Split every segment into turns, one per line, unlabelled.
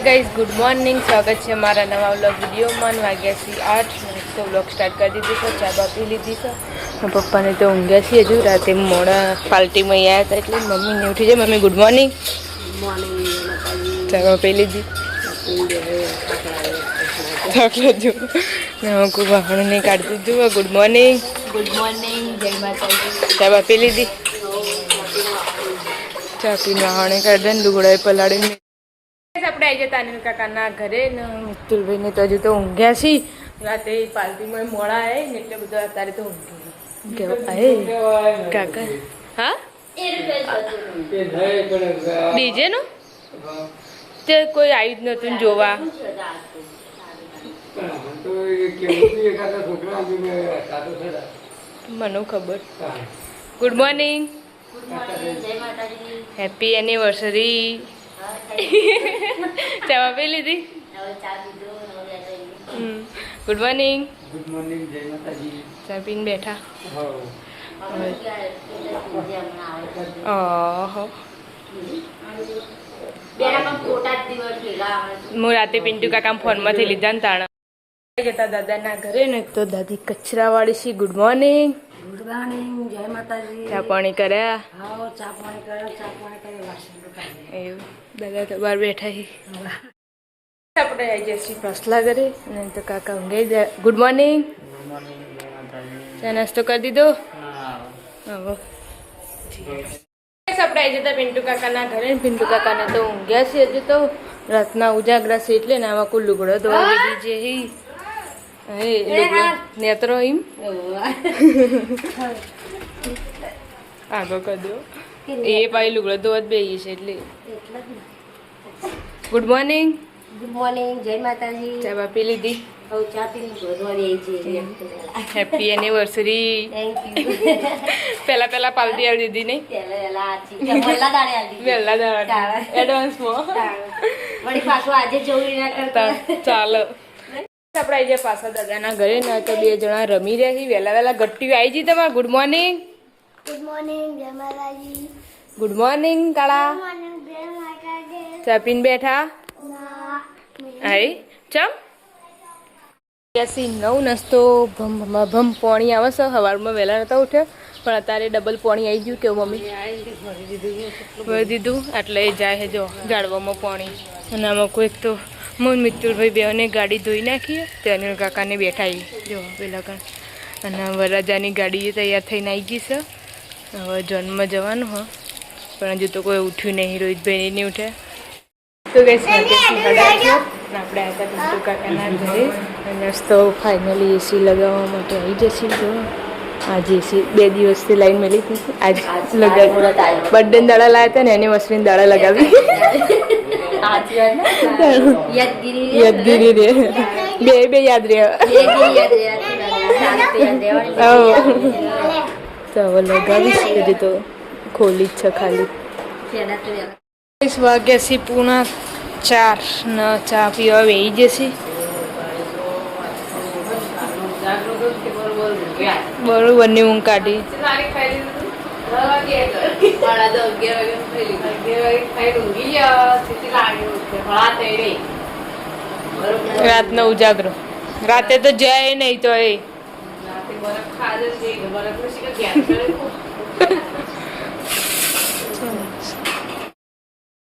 Guys good morning, સ્વાગત છે મારા નવા વ્લોગ વિડીયોમાં. વાગ્યા છે 8 તો વ્લોગ સ્ટાર્ટ કરી દીધું છે. ચા બા પી લીધી છે. પપ્પાને તો ઊંઘ્યા છીએ હજુ. રાતે મોડા પાર્ટીમાં આવ્યા હતા એટલે મમ્મીને ઉઠી જાય. Mummy good morning. ચા બા પી લીધી. ચોકલેટ જો ખૂબ વાહણ નહીં કાઢી દીધું. Good morning.
ગુડ મોર્નિંગ, જય માતાજી.
ચા બા પી લીધી. ચા પીને વાહણે કાઢે ને લુગડાએ પલાળીને આપણે આવી જતા અનિલ કાકાના ઘરે ને મિત્તુલભાઈને તો હજુ તો ઊંઘ્યા છીએ. રાતે પાર્ટીમાં મોડા આવે ને એટલે બધા અત્યારે તો ઊંઘ્યા કાકા. હા ડીજે નું તે કોઈ આવ્યું જ નતું જોવા. મને ખબર. Good morning, happy anniversary. ચા પી લીધી. Good morning.
ગુડ મોર્નિંગ, જય માતાજી.
ચા પીને બેઠા. ઓહો હું રાતે પિન્ટુ કાકા ફોનમાંથી લીધા ને તાણા જતા દાદાના ઘરે ને તો દાદી કચરા વાળી છે. Good morning.
ગુડ મોર્નિંગ, જય માતાજી.
ચા પાણી કર્યા?
આવો ચા પાણી કર્યો વાસણ
એવું દાદા તો બહાર બેઠા છે. આપણે આવી જઈએ ફસલા ઘરે અને તો કાકા ઊંઘાઈ જાય. Good morning. ચા નાસ્તો કરી દીધો? હવે આપણે આવી જતા પિન્ટુ કાકાના ઘરે. પિન્ટુ કાકાને તો ઊંઘ્યા છે હજુ તો. રાતના ઉજાગરા છે એટલે ને આમાં કોઈ લુગડો ધોવા લીધી છે. હે લુગડો નેત્રો એમ આગળ કરી દો. એ પાછી લુગડો ધોવા જ બેસી છે એટલે. Good morning.
ગુડ મોર્નિંગ, જય માતાજી.
ચા બા પી લીધી?
હવે ચા પીને ગોધવાની છે.
Happy anniversary.
Thank you.
પહેલા પાલટી આવી દીધી નહીં? વહેલા દાડા એડવાન્સમાં
વળી પાછું આજે જવું ના કરતા
ચાલો. આપણે આવી જાય પાછા દાદાના ઘરે ને તો બે જણા રમી રહ્યા છે. વહેલા ગટ્ટી આવી જઈ તમારે. Good morning.
ગુડ મોર્નિંગ, જય માતાજી.
ગુડ મોર્નિંગ કાળા. ચા પીને બેઠા? આઈ ચમ 9 નાસ્તો ભમ પાણી આવે છે. સવારમાં વહેલા નતા ઉઠ્યા પણ અત્યારે ડબલ પાણી આવી ગયું. કેવું મમ્મી? ભરી દીધું એટલે એ જાય છે જો ઝાડવામાં પાણી. અને આમાં કોઈક તો હું મિત્તુલભાઈ બેને ગાડી ધોઈ નાખીએ. તેને કાકાને બેઠા જો પેલા કાન. અને વરરાજાની ગાડી તૈયાર થઈને આવી ગઈ છે. હવે જન્મ જવાનું હા પણ હજુ તો કોઈ ઉઠ્યું નહીં. રોહિતભાઈ નહીં ઉઠ્યા તો ગઈ આપણે આવ્યા પિન્ટુ કાકાના ઘરે. અને તો ફાઇનલી એસી લગાવવા માટે આવી જશે. જો આજે એસી 2 દિવસથી લાઈન મેલી હતી. આજ લગાવી બર્થડે દાડા લાવ્યા હતા ને એની મશીન દાડા લગાવી. યાદગીરી રે બે યાદ રહે. તો હવે લગાવીશ. હજી તો ખોલી જ છે ખાલી. 20 વાગ્યા છે પૂણા 4 ને ચા પીવા બેસી જશે. બરોબર ની ઊંઘ કાઢી. રાતનો ઉજાગરો. રાતે તો જાય નહીં તો એ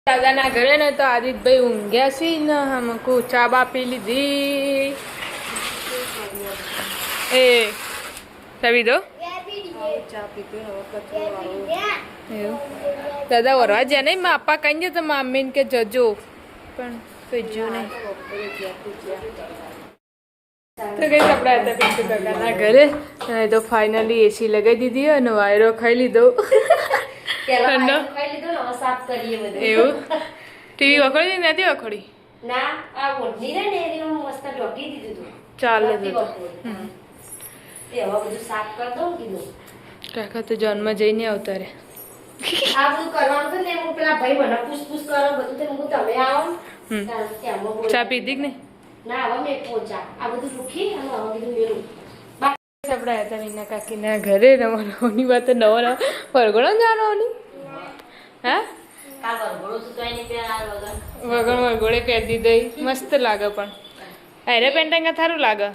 દાદાના ઘરે ને તો આદિતભાઈ ઊંઘ્યા છે ને અમુક ચા બા પી લીધી. એ ચાવી દો. એવું દાદા વરવા જ્યાં નહીં માં આપા કઈ જતો મમ્મીને કે જજો પણ કહીજો નહીં. તો કઈ આપણે હતા પિન્ટુ કાકાના ઘરે તો ફાઇનલી એસી લગાવી દીધી અને વાયરો ખાઈ લીધો. એવું ટીવી વખોડી નથી વખોડી? ચાલે કાકા તો જન્મ જઈને આવતા રે. ચા પીધી કે નહીં? આપણે હતા મીના કાકીના ઘરે. નવાની વાત નવા પરગણો જવાની. હા
કાલ વરઘોડો તો એને
વગર વગોળે પહેરી દીધી મસ્ત લાગે પણ અરે પેન્ટિંગ થારું લાગે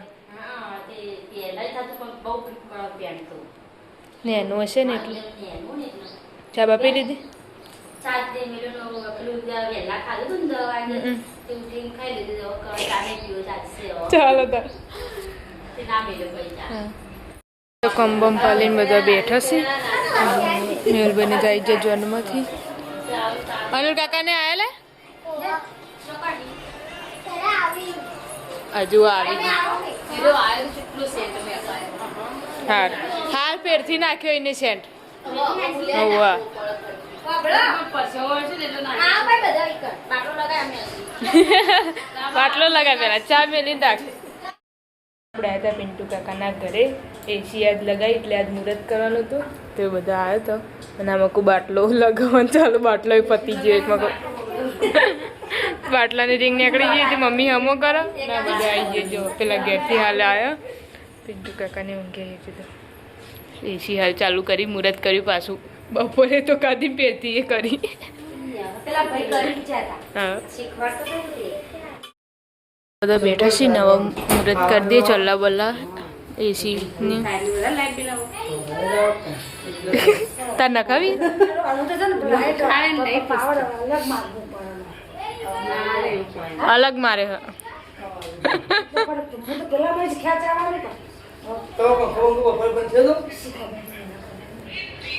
ને એનું હશે ને એટલે ચા બાપી લીધી ચાલો તાર તો કંબમ પાલીને બધા બેઠા છે મેલબની જાય છે જન્મથી અનિલ કાકાને આયેલે હજુ આવી હાર હાલ પેરથી નાખ્યો એને સેન્ટ હોવા બાટલો લગાય પેલા ચા મેલી નાખ આપણે આવ્યા હતા પિન્ટુ કાકાના ઘરે એસી આજ લગાવી એટલે આજ મુહૂર્ત કરવાનું હતું તો બધા આવ્યો હતો અને આમાં કોઈ બાટલો લગાવવાનો ચાલો બાટલો પતી ગયો એકમાં બાટલાની રીંગ નીકળી ગઈ હતી મમ્મી હમો કરો ના બધા આવી ગયો જો પેલા ઘેરથી હાલ આવ્યો પિન્ટુ કાકાને ઊંઘે કીધું એસી હાલ ચાલુ કરી મુહૂર્ત કર્યું પાછું બપોરે તો કાદી પહેરતી એ કરી હા બધા બેઠા છે નવા મુહૂર્ત કરી દે ચલ્લા બલ્લા એસી ની તાર નખાવી અલગ મારે હા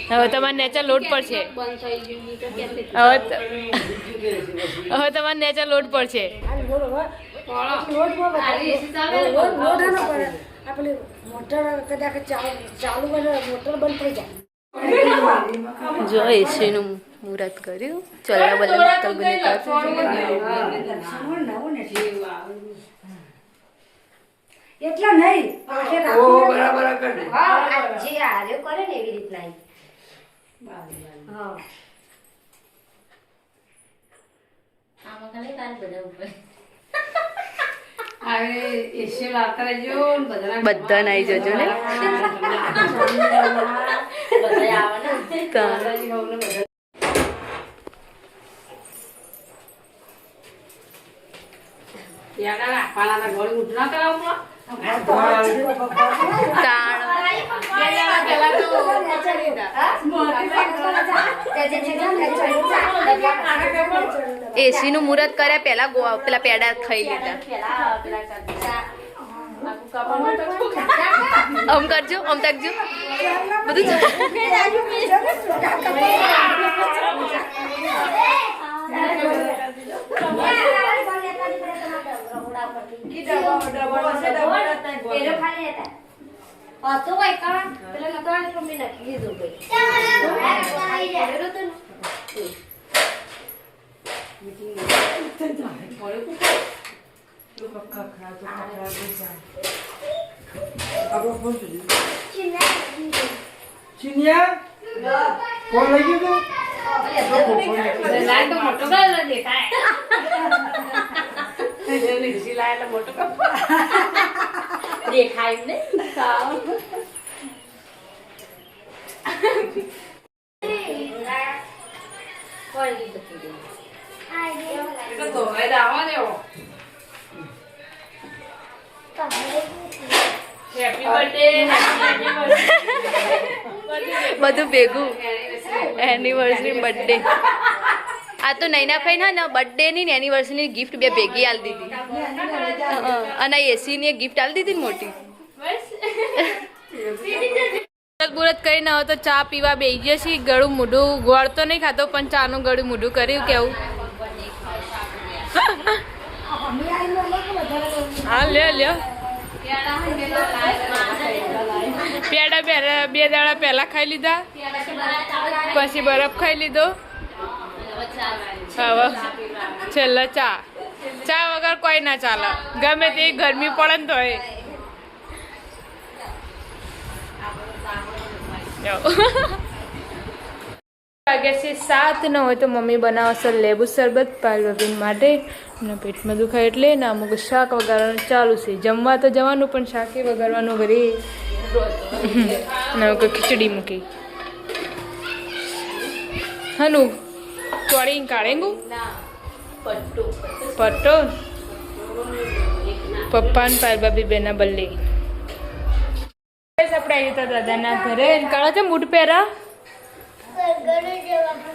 હવે તમારે નેચા લોડ પડશે હવે તમારે નેચા લોડ પડશે જો એસીનું મુહૂર્ત કર્યું ચલ્લા બલ્લા
એટલા નહીં
બરાબર કરી દે.
જે આર્યો કરે ને એવી રીતના
બધા નાઈ જજો ને એસી નું મુહૂર્ત કર્યા પેલા પેલા પેડા ખાઈ લીધા આમ કરજો આમ તાકજો બધું
ચીનિયા કોણ લઈ ગયું
દેખાય ને
બધું ભેગું એનિવર્સરી બર્થડે આ તો નૈના ફાઈ ને બર્થડે ની એનિવર્સરી ની ગિફ્ટ બે ભેગી આલી દીધી અને એસી ની ગિફ્ટ આલી દીધી ને મોટી મુહૂર્ત કરી ના હોય તો ચા પીવા બેસી ગયા છીએ ગળું મોઢું ગોળ તો નહીં ખાતો પણ ચાનું ગળું મોઢું કર્યું કેવું હા લ્યો પેડા બે દાડા પહેલા ખાઈ લીધા પછી બરફ ખાઈ લીધો હવે છેલ્લા ચા વગર કોઈ ના ચાલે ગમે તે ગરમી પડે ને તો વાગ્યા છે 7 ન હોય તો મમ્મી બનાવશે લેબુ શરબત પાલવીન માટે અને પેટમાં દુખાય એટલે ને અમુક શાક વગાડવાનું ચાલુ છે જમવા તો જવાનું પણ શાકે વગાડવાનું ઘરે અને ખીચડી મૂકી હનુ ચોળી કાઢેંગુ
પટ્ટો
પટ્ટો પપ્પા ને પાર બાબી બેના બલ્લે આપણે આવી હતા દાદાના ઘરે કાળો છે મૂઠ પહેરા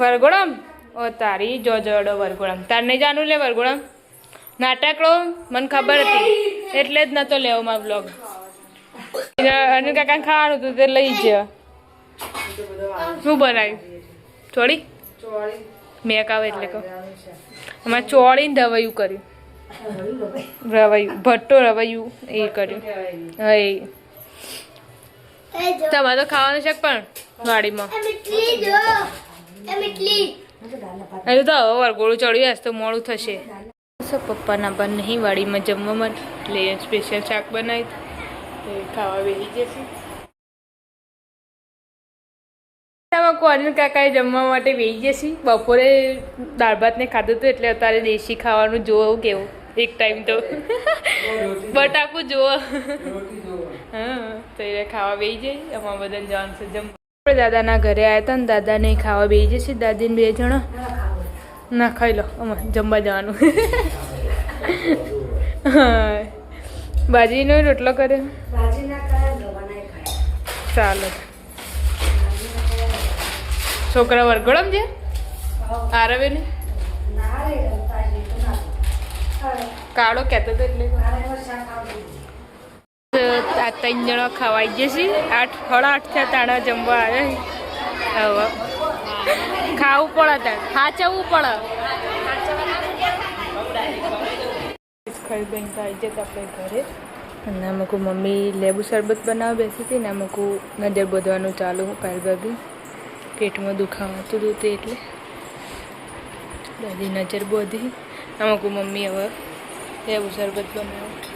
વરગોળામ ઓ તારી જો જોડો વરગોળામ તાર નહીં જાનું લે વરગોળામ નાટકડો મને ખબર હતી એટલે જ નતો લેવો મારો બ્લોગ અનિલ કાકાને ખાવાનું હતું તે લઈ જ શું બનાવ્યું ચોળી મેક આવે એટલે કહું એમાં ચોળીને રવૈયું કર્યું રવૈયું ભટ્ટો રવૈયું એ કર્યું હા એ તમારે તો ખાવાનું છે પણ વાડીમાં હજુ તો હવે વરગોળું ચડ્યું હશે તો મોડું થશે પપ્પાના પણ નહીં વાડીમાં જમવા માટે એટલે સ્પેશિયલ શાક બનાવી ખાવા બેસી જશે કોરિયન કાકાએ જમવા માટે બેસી જશે બપોરે દાળ ભાત ને ખાધું હતું એટલે અત્યારે દેશી ખાવાનું જોવું કેવું એક ટાઈમ તો બટાકું જોવો હા તો એ ખાવા બેસી જાય અમારા બધાને જવાનું છે જમવા આપણે દાદાના ઘરે આવ્યા હતા ને દાદાને ખાવા બેસી જશે દાદીને 2 જણા ના ખાઈ લો અમારે જમવા જવાનું હા બાજીનો રોટલો કર્યો ચાલો છોકરા વરઘોડમ છે આરવે ને કાળો કહેતો હતો એટલે આ 3 જણા ખવાઈ જશે 8:30 થયા તાણા જમવા આવ્યા હવે ખાવું પડે તાણ સાચવવું પડે ખરીદીને આવી જતા આપણે ઘરે અને અમુક મમ્મી લેબુ શરબત બનાવવા બેસી હતી ને અમુક નજર બોધવાનું ચાલુ પાયલ ભાભી પેટમાં દુખાવાતું હતું તે એટલે દાદી નજર બોધી અમુક મમ્મી હવે લેબુ શરબત બનાવ્યું